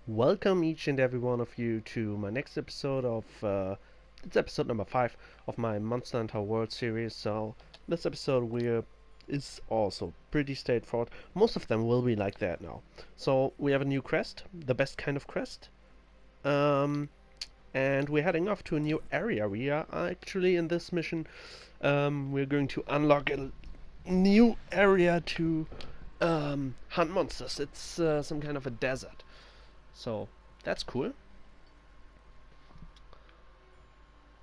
Welcome each and every one of you to my next episode of it's episode number 5 of my Monster Hunter World series. So this episode is also pretty straightforward. Most of them will be like that now. So we have a new crest, the best kind of crest. Um, and we're heading off to a new area. We are actually in this mission. We're going to unlock a new area to hunt monsters. It's some kind of a desert. So that's cool.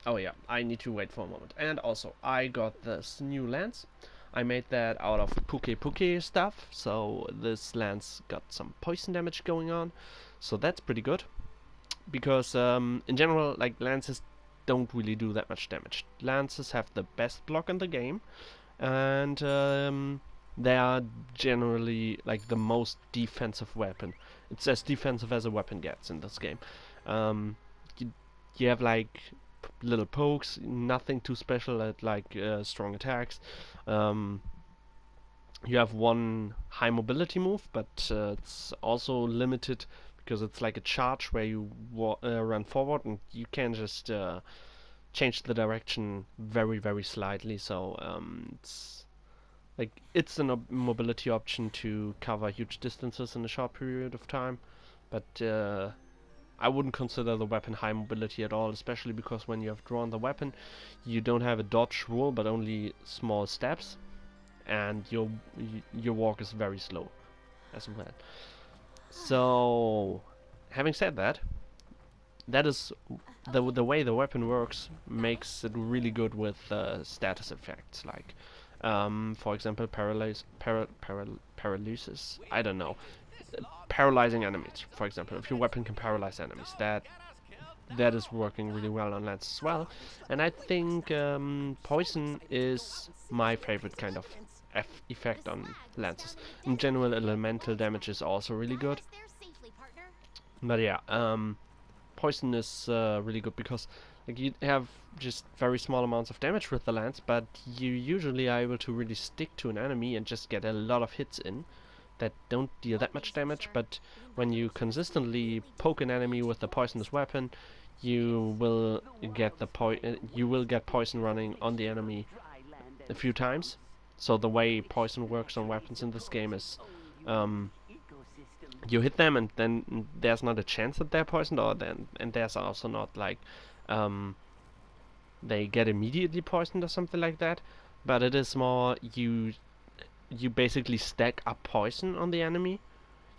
Oh yeah, I need to wait for a moment. And also, I got this new lance. I made that out of Puke stuff, so this lance got some poison damage going on. So that's pretty good. Because in general, like, lances don't really do that much damage. Lances have the best block in the game, and they are generally like the most defensive weapon. It's as defensive as a weapon gets in this game. Um, you, you have like little pokes, nothing too special at like strong attacks. Um, you have one high mobility move, but it's also limited because it's like a charge where you run forward and you can just change the direction very slightly. So it's a mobility option to cover huge distances in a short period of time, but I wouldn't consider the weapon high mobility at all, especially because when you have drawn the weapon, you don't have a dodge rule, but only small steps, and your walk is very slow as well. So, having said that, that is the way the weapon works makes it really good with status effects, like for example paralysis. I don't know, paralyzing enemies. For example, if your weapon can paralyze enemies, that is working really well on lances as well. And I think poison is my favorite kind of effect on lances. In general, elemental damage is also really good. But yeah, poison is really good because like you have just very small amounts of damage with the lance, but you usually are able to really stick to an enemy and just get a lot of hits in that don't deal that much damage. But when you consistently poke an enemy with a poisonous weapon, you will get poison running on the enemy a few times. So the way poison works on weapons in this game is you hit them and then there's not a chance that they're poisoned, and there's also not like um, they get immediately poisoned or something like that. But it is more you basically stack up poison on the enemy.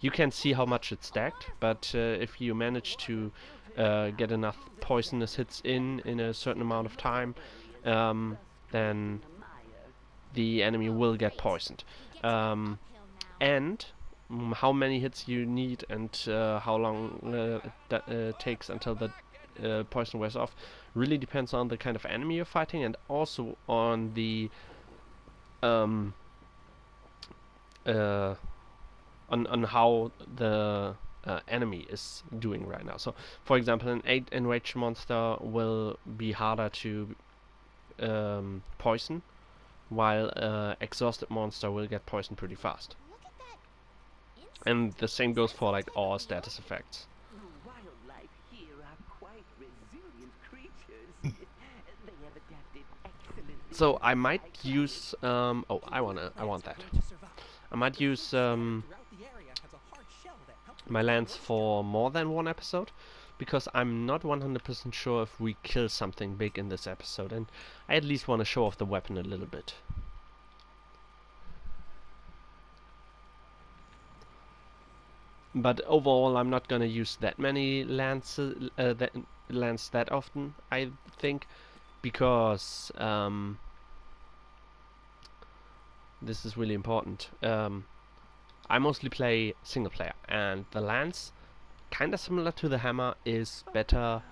You can see how much it's stacked, but if you manage to get enough poisonous hits in a certain amount of time, then the enemy will get poisoned. And how many hits you need and how long that takes until the poison wears off really depends on the kind of enemy you're fighting, and also on the um, uh, on how the enemy is doing right now. So, for example, an 8 enraged monster will be harder to poison, while exhausted monster will get poisoned pretty fast. And the same goes for like all status effects. So I might use oh, I want that. I might use my lance for more than one episode, because I'm not 100% sure if we kill something big in this episode, and I at least want to show off the weapon a little bit. But overall, I'm not gonna use that many lances, that often, I think, because this is really important. I mostly play single player, and the lance, kinda similar to the hammer, is better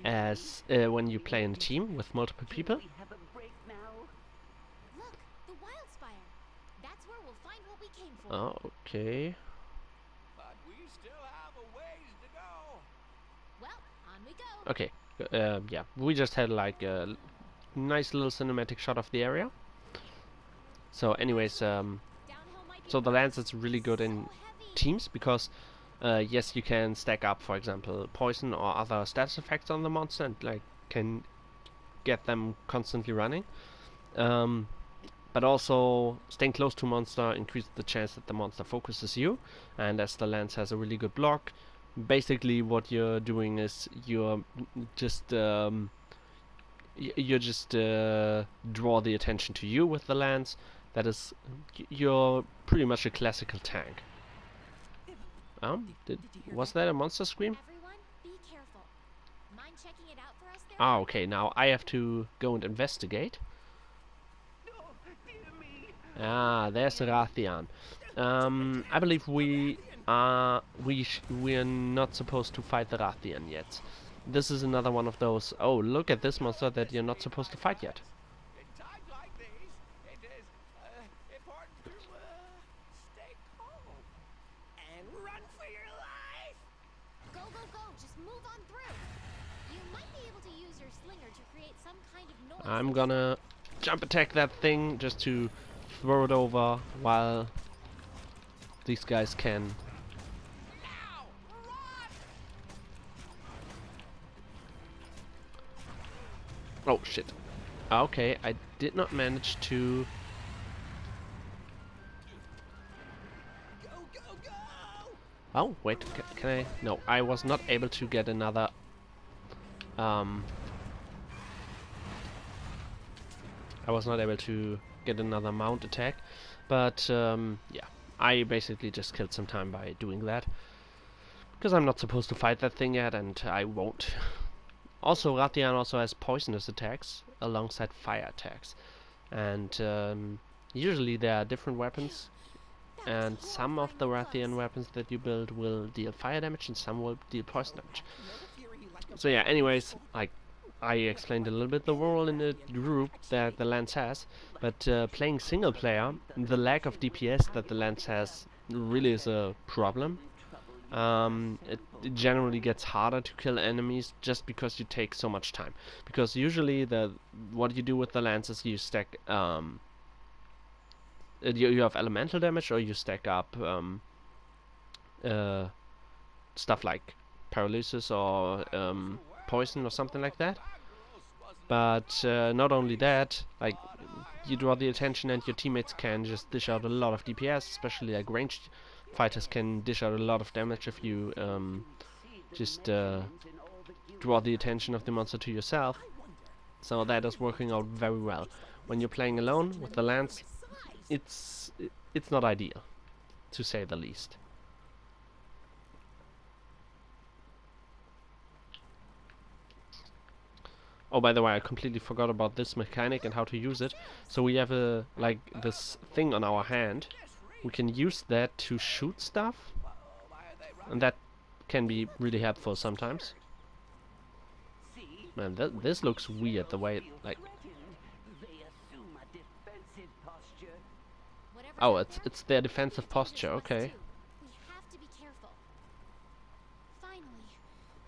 as when you play in a team with multiple people. Oh, okay. Okay. Yeah, we just had like a nice little cinematic shot of the area. So anyways, so the lance is really good in teams because Yes, you can stack up, for example, poison or other status effects on the monster and like can get them constantly running. Um, but also staying close to monster increases the chance that the monster focuses you, and as the lance has a really good block, basically what you're doing is you're just draw the attention to you with the lance. That is, you're pretty much a classical tank. Was that a monster scream? Everyone, be careful. Mind checking it out for us there? Ah, okay, now I have to go and investigate. Ah, there's Rathian. I believe we're not supposed to fight the Rathian yet. This is another one of those, oh, look at this monster that you're not supposed to fight yet. In times like these, it is important to stay calm and run for your life. Go, go, go! Just move on through. You might be able to use your slinger to create some kind of noise. I'm gonna jump attack that thing just to throw it over while these guys can. Now, run! Oh shit. Okay, I did not manage to. Go, go, go! Oh wait, can I? No, I was not able to get another. I was not able to get another mount attack, but yeah, I basically just killed some time by doing that. Because I'm not supposed to fight that thing yet, and I won't. Also, Rathian also has poisonous attacks alongside fire attacks. And usually there are different weapons, and some of the Rathian weapons that you build will deal fire damage and some will deal poison damage. So yeah, anyways, like I explained a little bit the role in the group that the Lance has, but playing single player, the lack of DPS that the Lance has really is a problem. It generally gets harder to kill enemies just because you take so much time. Because usually what you do with the Lance is you stack you have elemental damage, or you stack up uh, stuff like paralysis or poison or something like that. But not only that, like you draw the attention and your teammates can just dish out a lot of DPS, especially like ranged fighters can dish out a lot of damage if you just draw the attention of the monster to yourself. So that is working out very well. When you're playing alone with the lance, it's not ideal, to say the least. Oh, by the way, I completely forgot about this mechanic and how to use it. So we have a this thing on our hand. We can use that to shoot stuff, and that can be really helpful sometimes. Man, this looks weird the way it, like. Oh, it's their defensive posture. Okay. We have to be careful. Finally,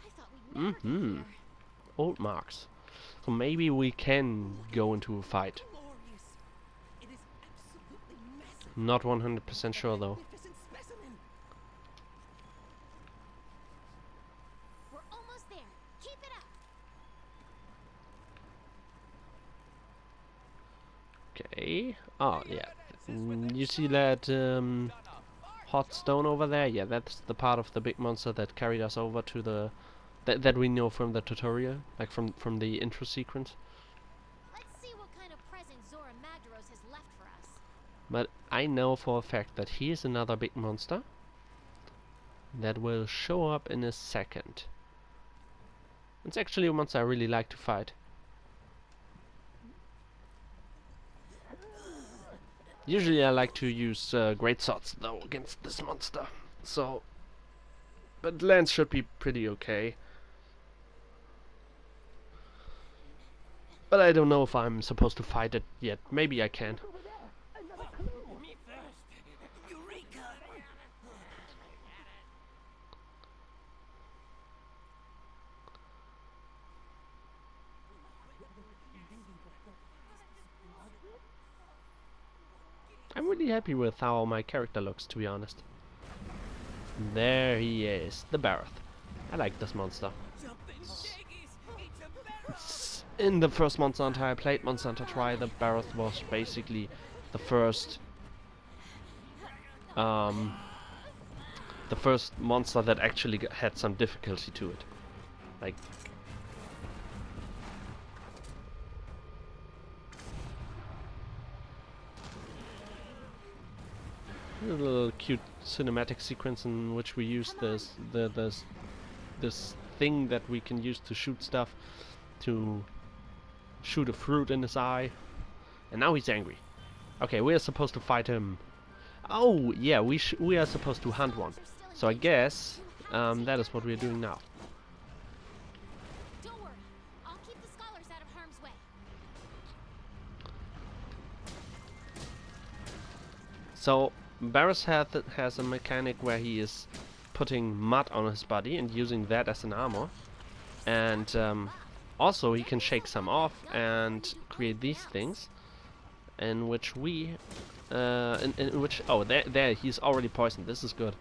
I thought we'd never get here. Old marks. So maybe we can go into a fight. It is absolutely massive. Not 100% sure though. Magnificent specimen. We're almost there. Keep it up. Okay. Oh yeah. You see that hot stone over there? Yeah, that's the part of the big monster that carried us over to the that we know from the tutorial, like from the intro sequence. Let's see what kind of present Zora Magdaros has left for us. But I know for a fact that he is another big monster that will show up in a second. It's actually a monster I really like to fight. Usually I like to use great swords though against this monster. So, but lance should be pretty okay. But I don't know if I'm supposed to fight it yet. Maybe I can. Me first. Eureka! I'm really happy with how my character looks, to be honest. There he is, the Barroth. I like this monster. Jumping jaggies. It's a barrel. In the first Monster Hunter I played, Monster Hunter Tri, the Barroth was basically the first monster that actually had some difficulty to it. Like, a little cute cinematic sequence in which we use this thing that we can use to shoot stuff, to shoot a fruit in his eye, and now he's angry. Okay, we are supposed to fight him. Oh yeah, we are supposed to hunt one. So I guess that is what we are doing now. Don't worry. I'll keep the scholars out of harm's way. So Barroth has a mechanic where he is putting mud on his body and using that as an armor, and also he can shake some off and create these things, in which we in which, oh, there he's already poisoned. This is good.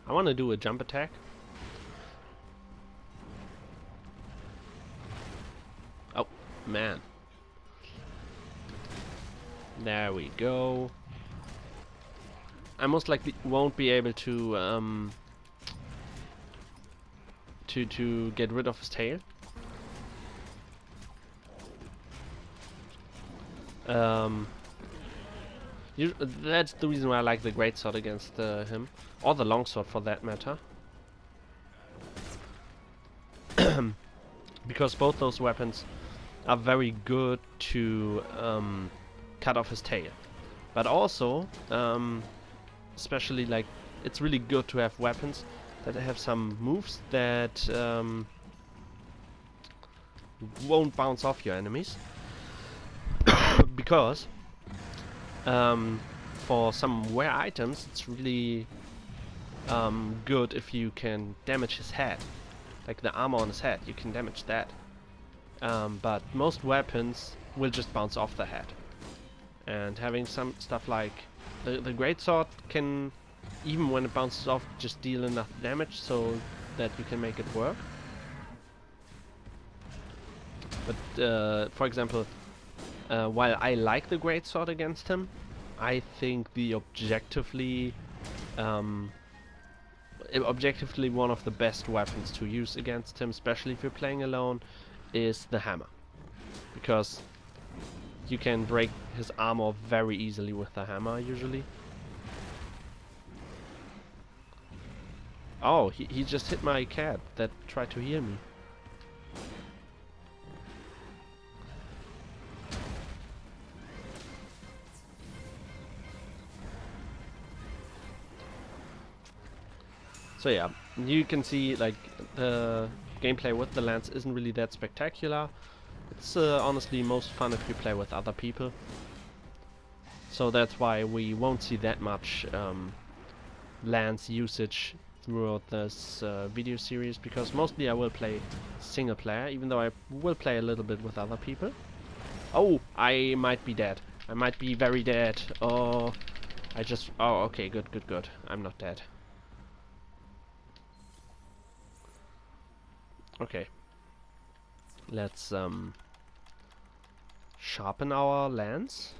I want to do a jump attack. Oh, man. There we go. I most likely won't be able to get rid of his tail. That's the reason why I like the greatsword against him, or the longsword for that matter, because both those weapons are very good to cut off his tail. But also, especially, like, it's really good to have weapons that have some moves that won't bounce off your enemies, because for some rare items it's really good if you can damage his head, like the armor on his head. You can damage that, but most weapons will just bounce off the head. And having some stuff like the greatsword can, even when it bounces off, just deal enough damage so that you can make it work. But for example, while I like the greatsword against him, I think the objectively one of the best weapons to use against him, especially if you're playing alone, is the hammer, because you can break his armor very easily with the hammer usually. Oh, he just hit my cat that tried to heal me. So yeah, you can see, like, the gameplay with the lance isn't really that spectacular. It's honestly most fun if you play with other people. So that's why we won't see that much lance usage throughout this video series, because mostly I will play single player, even though I will play a little bit with other people. Oh, I might be dead. I might be very dead. Oh, oh, okay, good. I'm not dead. Okay. Let's sharpen our lance.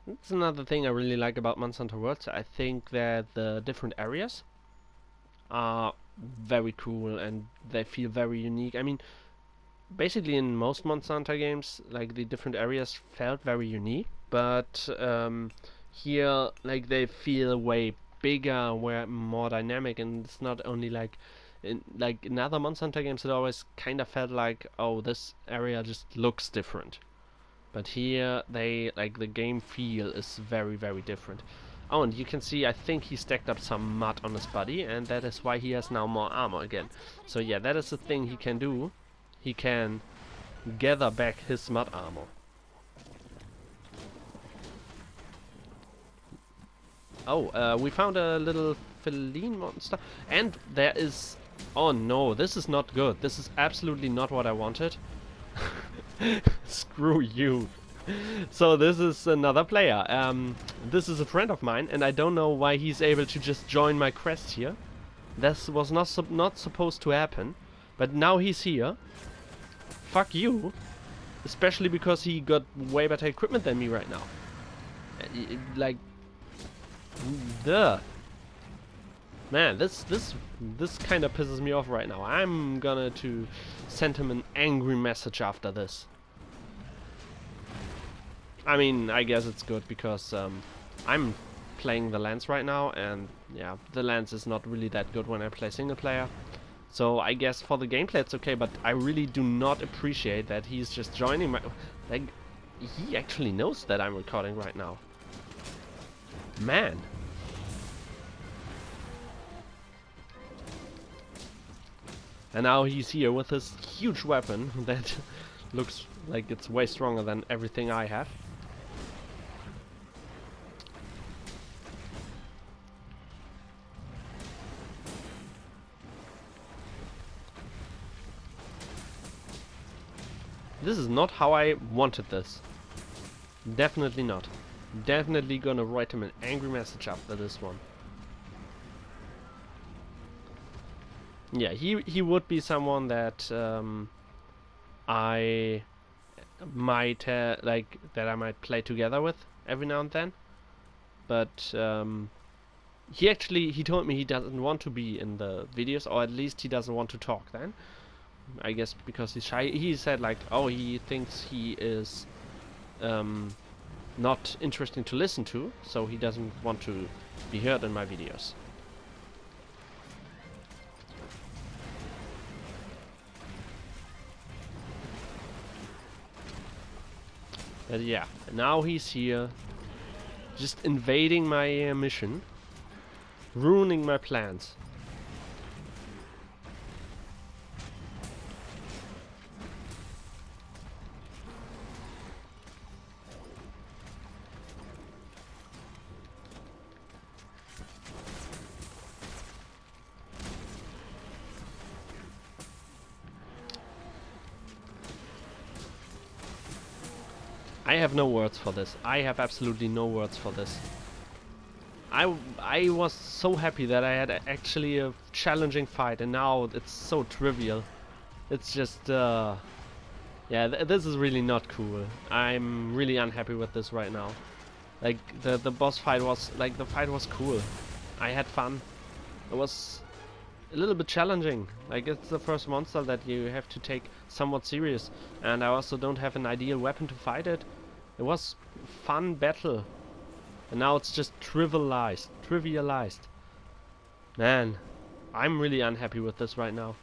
That's another thing I really like about Monster Hunter Worlds. I think that the different areas are very cool and they feel very unique. I mean, basically in most Monster Hunter games, like, the different areas felt very unique, but here, like, they feel way bigger, way more dynamic, and it's not only like in other Monster Hunter games it always kind of felt like, oh, this area just looks different. But here, the game feel is very, very different. Oh, and you can see, I think he stacked up some mud on his body, and that is why he has now more armor again. So yeah, that is the thing he can do. He can gather back his mud armor. Oh, we found a little feline monster, and there is... Oh no, this is not good. This is absolutely not what I wanted. Screw you. So this is another player. This is a friend of mine, and I don't know why he's able to just join my quest here. This was not supposed to happen, but now he's here. Fuck you. Especially because he got way better equipment than me right now. Like, duh. Man, this kind of pisses me off right now. I'm gonna to send him an angry message after this. I mean, I guess it's good because I'm playing the Lance right now, and yeah, the Lance is not really that good when I play single player. So I guess for the gameplay it's okay, but I really do not appreciate that he's just joining my... Like, he actually knows that I'm recording right now. Man. And now he's here with his huge weapon that looks like it's way stronger than everything I have. This is not how I wanted this. Definitely not. Definitely gonna write him an angry message after this one. Yeah, he would be someone that I might like that I might play together with every now and then. But he told me he doesn't want to be in the videos, or at least he doesn't want to talk then. I guess because he's shy. He said like, oh, he thinks he is not interesting to listen to, so he doesn't want to be heard in my videos. But yeah, now he's here, just invading my mission, ruining my plans. I have no words for this. I have absolutely no words for this. I was so happy that I had actually a challenging fight, and now it's so trivial. It's just, yeah, this is really not cool. I'm really unhappy with this right now. Like, the boss fight was, like, the fight was cool. I had fun. It was a little bit challenging. Like, it's the first monster that you have to take somewhat serious, and I also don't have an ideal weapon to fight it. It was fun battle, and now it's just trivialized. Man, I'm really unhappy with this right now.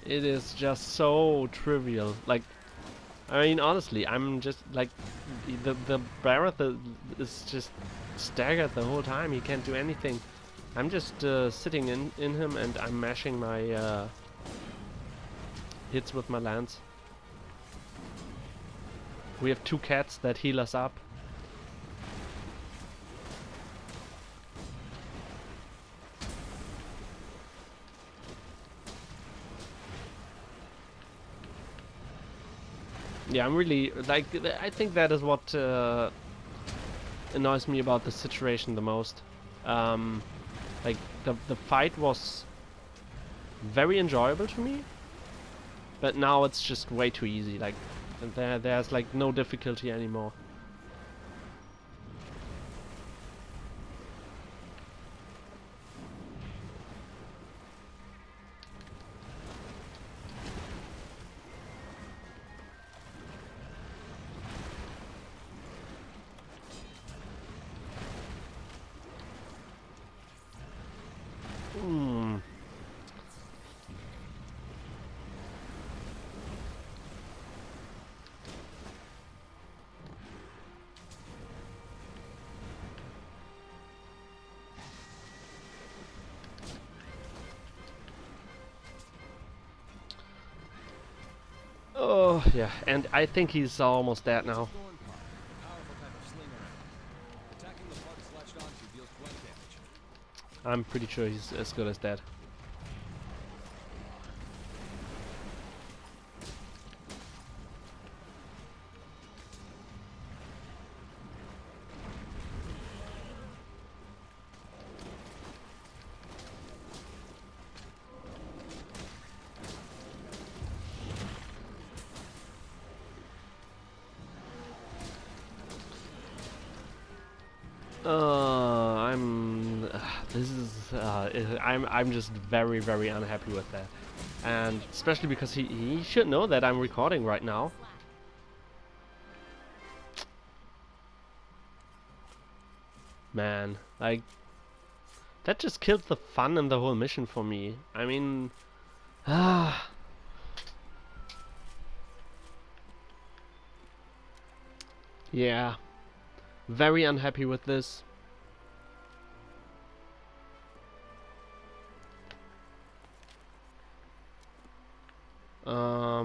It is just so trivial. Like, I mean, honestly, I'm just like the Barrett is just staggered the whole time. He can't do anything. I'm just sitting in him, and I'm mashing my hits with my lance. We have two cats that heal us up. Yeah, I'm really, like, I think that is what annoys me about the situation the most. Like, the fight was very enjoyable to me. But now it's just way too easy. Like there's like no difficulty anymore. Hmm. Oh yeah, and I think he's almost dead now. Thorn Pod, a powerful type of slinger. Attacking the part it's latched onto deals blunt damage. I'm pretty sure he's as good as dead. I'm just very very unhappy with that, and especially because he should know that I'm recording right now. Man, like that just killed the fun in the whole mission for me. I mean, ah, yeah, very unhappy with this.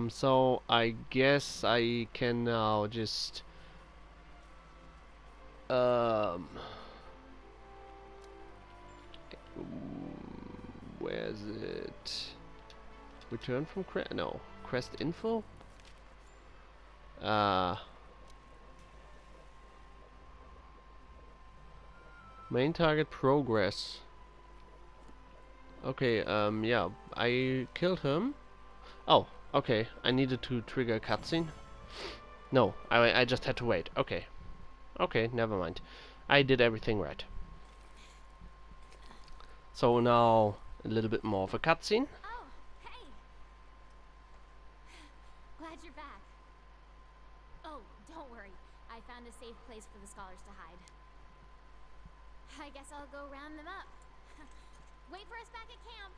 So I guess I can now just um where's it? Return from Crest? No, Crest info? Main target progress. Okay, yeah, I killed him. Oh, okay, I needed to trigger a cutscene. No, I just had to wait. Okay. Okay, never mind. I did everything right. So now a little bit more of a cutscene. Oh, hey! Glad you're back. Oh, don't worry. I found a safe place for the scholars to hide. I guess I'll go round them up. Wait for us back at camp.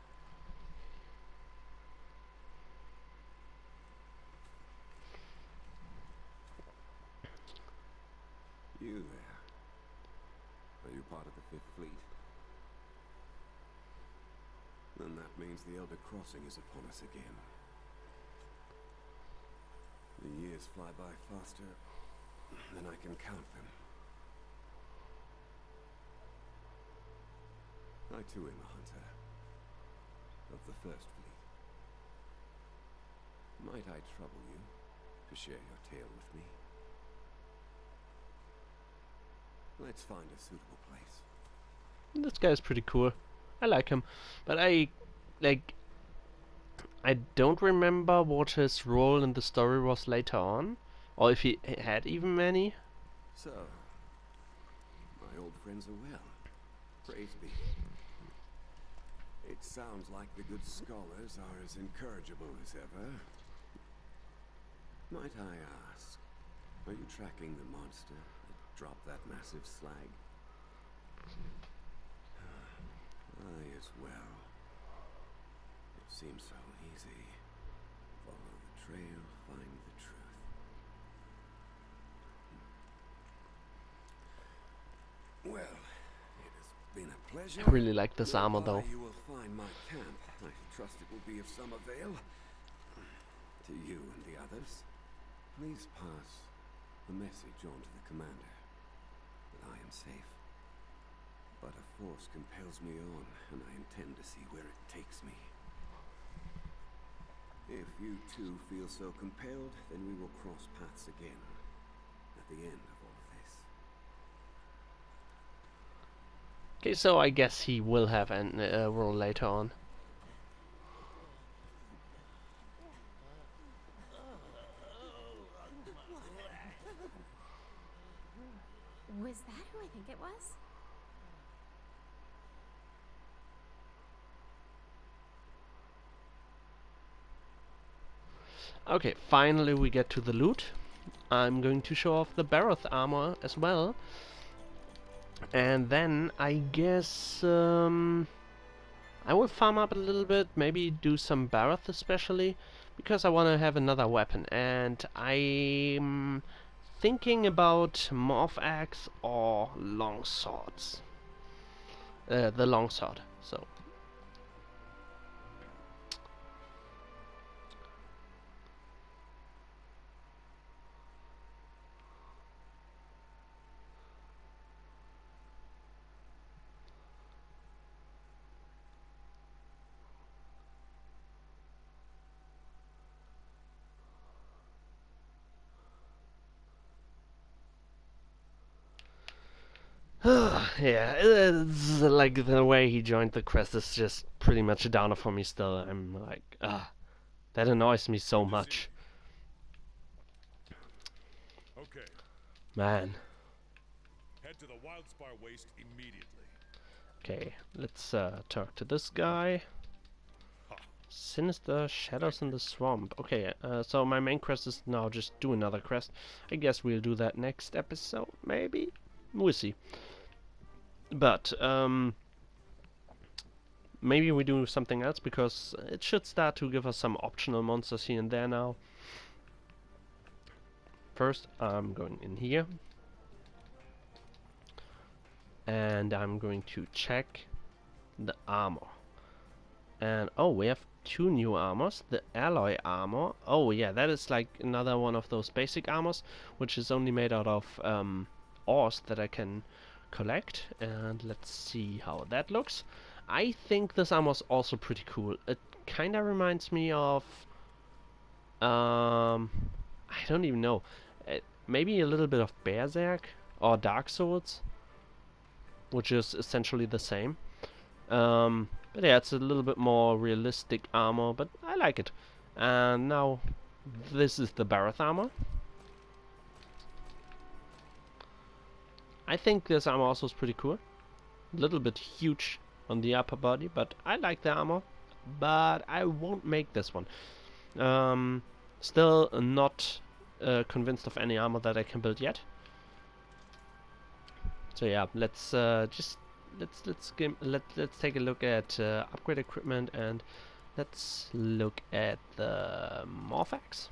You there. Are you part of the Fifth Fleet? Then that means the Elder Crossing is upon us again. The years fly by faster than I can count them. I too am a hunter of the First Fleet. Might I trouble you to share your tale with me? Let's find a suitable place. This guy's pretty cool. I like him, but I don't remember what his role in the story was later on, or if he had even many. So, my old friends are well. Praise be. It sounds like the good scholars are as incorrigible as ever. Might I ask, are you tracking the monster that dropped that massive slag? I as well. It seems so easy. Follow the trail, find the truth. Well, it has been a pleasure. I really like this armor though. You will find my camp. I trust it will be of some avail to you and the others. Please pass the message on to the commander that I am safe. But a force compels me on, and I intend to see where it takes me. If you two feel so compelled, then we will cross paths again at the end of all this. Okay, so I guess he will have a role later on. Was that who I think it was? Okay, finally we get to the loot. I'm going to show off the Barroth armor as well. And then I guess I will farm up a little bit, maybe do some Barroth especially, because I want to have another weapon. And I'm thinking about Morph Axe or long swords. The long sword. So yeah, it's like the way he joined the quest is just pretty much a downer for me still. I'm like, that annoys me so much. Okay, Man. head to the Wildspire Waste immediately. Okay, let's talk to this guy. Ha! Sinister Shadows in the Swamp. Okay, so my main quest is now just do another quest. I guess we'll do that next episode, maybe? We'll see. But, maybe we do something else, because it should start to give us some optional monsters here and there now. First, I'm going in here. And I'm going to check the armor. And, oh, we have two new armors. The alloy armor. Oh, yeah, that is like another one of those basic armors, which is only made out of ores that I can collect. And let's see how that looks. I think this armor is also pretty cool. It kind of reminds me of... I don't even know. Maybe a little bit of Berserk or Dark Souls, which is essentially the same. But yeah, it's a little bit more realistic armor, but I like it. And now, this is the Barroth armor. I think this armor also is pretty cool. A little bit huge on the upper body, but I like the armor. But I won't make this one. Still not convinced of any armor that I can build yet. So yeah, let's let's take a look at upgrade equipment, and let's look at the Morph Axe.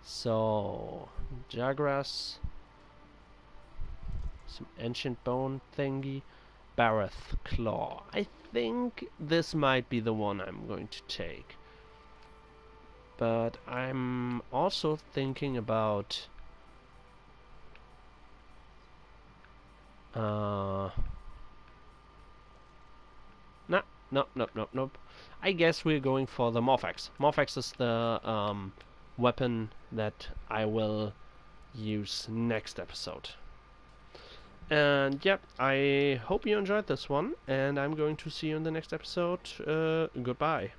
So Jagras, some ancient bone thingy, Barroth Claw. I think this might be the one I'm going to take. But I'm also thinking about Nope. I guess we're going for the Morph Axe. Morph Axe is the weapon that I will use next episode. And yep, I hope you enjoyed this one, and I'm going to see you in the next episode. Goodbye.